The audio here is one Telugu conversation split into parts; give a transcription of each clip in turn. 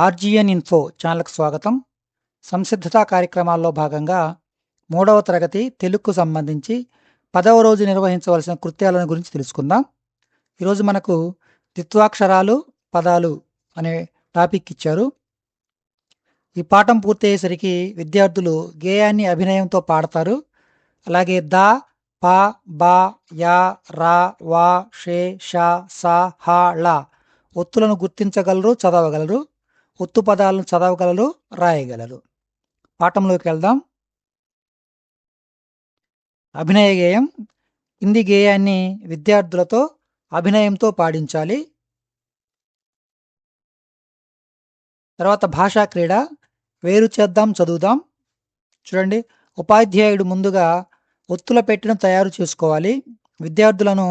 ఆర్జీఎన్ ఇన్ఫో ఛానల్కు స్వాగతం. సంసిద్ధతా కార్యక్రమాల్లో భాగంగా 3వ తరగతి తెలుగుకు సంబంధించి 10వ రోజు నిర్వహించవలసిన కృత్యాలను గురించి తెలుసుకుందాం. ఈరోజు మనకు ద్విత్వాక్షరాలు, పదాలు అనే టాపిక్ ఇచ్చారు. ఈ పాఠం పూర్తయ్యేసరికి విద్యార్థులు గేయాన్ని అభినయంతో పాడతారు. అలాగే ద, ప, బ, యా, రా, వా, షే, ష, స, హ, ళ ఒత్తులను గుర్తించగలరు, చదవగలరు. ఒత్తు పదాలను చదవగలరు, రాయగలరు. పాఠంలోకి వెళ్దాం. అభినయ గేయం. కింది గేయాన్ని విద్యార్థులతో అభినయంతో పాడించాలి. తర్వాత భాషా క్రీడ. వేరు చేద్దాం, చదువుదాం. చూడండి, ఉపాధ్యాయుడు ముందుగా ఒత్తుల పెట్టెను తయారు చేసుకోవాలి. విద్యార్థులను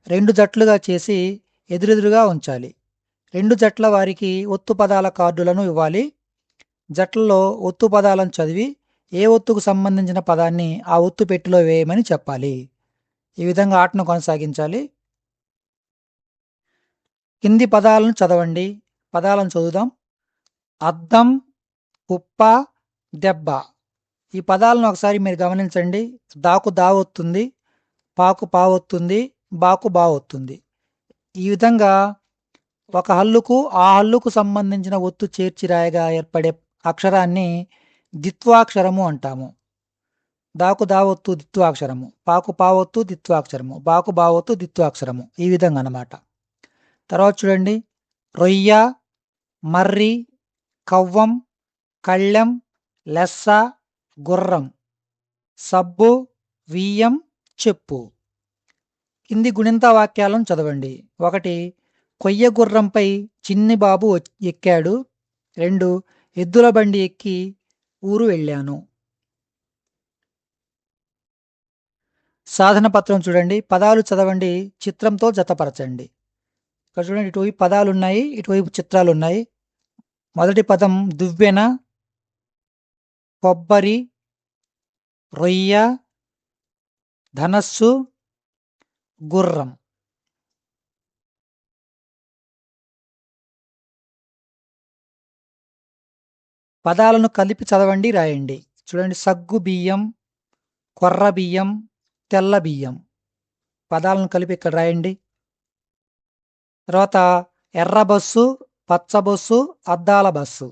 2 జట్లుగా చేసి ఎదురెదురుగా ఉంచాలి. 2 జట్ల వారికి ఒత్తు పదాల కార్డులను ఇవ్వాలి. జట్లలో ఒత్తు పదాలను చదివి ఏ ఒత్తుకు సంబంధించిన పదాన్ని ఆ ఒత్తు పెట్టెలో వేయమని చెప్పాలి. ఈ విధంగా ఆటను కొనసాగించాలి. కింది పదాలను చదవండి. పదాలను చదువుదాం. అద్దం, కుప్ప, దెబ్బ. ఈ పదాలను ఒకసారి మీరు గమనించండి. దాకు దా వస్తుంది, పాకు పా వస్తుంది, బాకు బా వస్తుంది. ఈ విధంగా ఒక హల్లుకు ఆ హల్లుకు సంబంధించిన ఒత్తు చేర్చి రాయగా ఏర్పడే అక్షరాన్ని ద్విత్వాక్షరము అంటాము. దాకు దావొత్తు ద్విత్వాక్షరము, పాకు పావొత్తు ద్విత్వాక్షరము, బాకు బావొత్తు ద్విత్వాక్షరము. ఈ విధంగా అన్నమాట. తర్వాత చూడండి, రొయ్య, మర్రి, కవ్వం, కళ్ళెం, లెస్స, గుర్రం, సబ్బు, వియ్యం, చెప్పు. కింది గుణింత వాక్యాలను చదవండి. 1 కొయ్య గుర్రంపై చిన్ని బాబు ఎక్కాడు. 2 ఎద్దుల బండి ఎక్కి ఊరు వెళ్ళాను. సాధన పత్రం చూడండి. పదాలు చదవండి, చిత్రంతో జతపరచండి. ఇక్కడ చూడండి, ఇటువైపు పదాలు ఉన్నాయి, ఇటువైపు చిత్రాలు ఉన్నాయి. మొదటి పదం దువ్వెన, కొబ్బరి, రొయ్య, ధనస్సు, గుర్రం. పదాలను కలిపి చదవండి, రాయండి. చూడండి, సగ్గు బియ్యం, కొర్ర బియ్యం, తెల్ల బియ్యం. పదాలను కలిపి ఇక్కడ రాయండి. తర్వాత ఎర్ర బస్సు, పచ్చ బస్సు, అద్దాల బస్సు.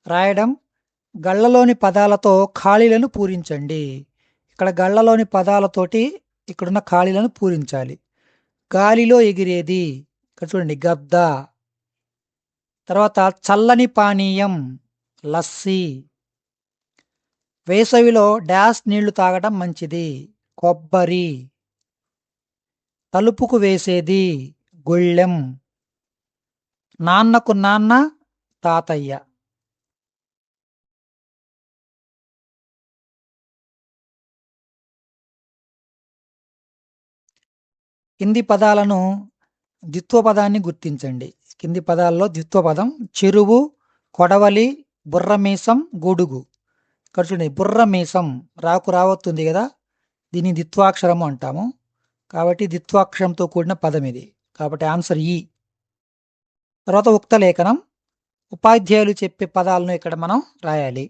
రాయడం. గళ్ళలోని పదాలతో ఖాళీలను పూరించండి. ఇక్కడ గళ్ళలోని పదాలతోటి ఇక్కడున్న ఖాళీలను పూరించాలి. గాలిలో ఎగిరేది, ఇక్కడ చూడండి, గద్ద. తర్వాత చల్లని పానీయం, లస్సీ. వేసవిలో డాష్ నీళ్లు తాగడం మంచిది, కొబ్బరి. తలుపుకు వేసేది, గొళ్ళెం. నాన్నకు నాన్న, తాతయ్య. కింది పదాలను ద్విత్వ పదాన్ని గుర్తించండి. కింది పదాల్లో ద్విత్వ పదం చెరువు, కొడవలి, బుర్రమీసం, గొడుగు. ఇక్కడ చూడండి, బుర్రమీసం రాకు రావస్తుంది కదా, దీన్ని ద్విత్వాక్షరము అంటాము. కాబట్టి ద్విత్వాక్షరంతో కూడిన పదం ఇది. కాబట్టి ఆన్సర్ ఈ. తర్వాత ఉక్త లేఖనం. ఉపాధ్యాయులు చెప్పే పదాలను ఇక్కడ మనం రాయాలి.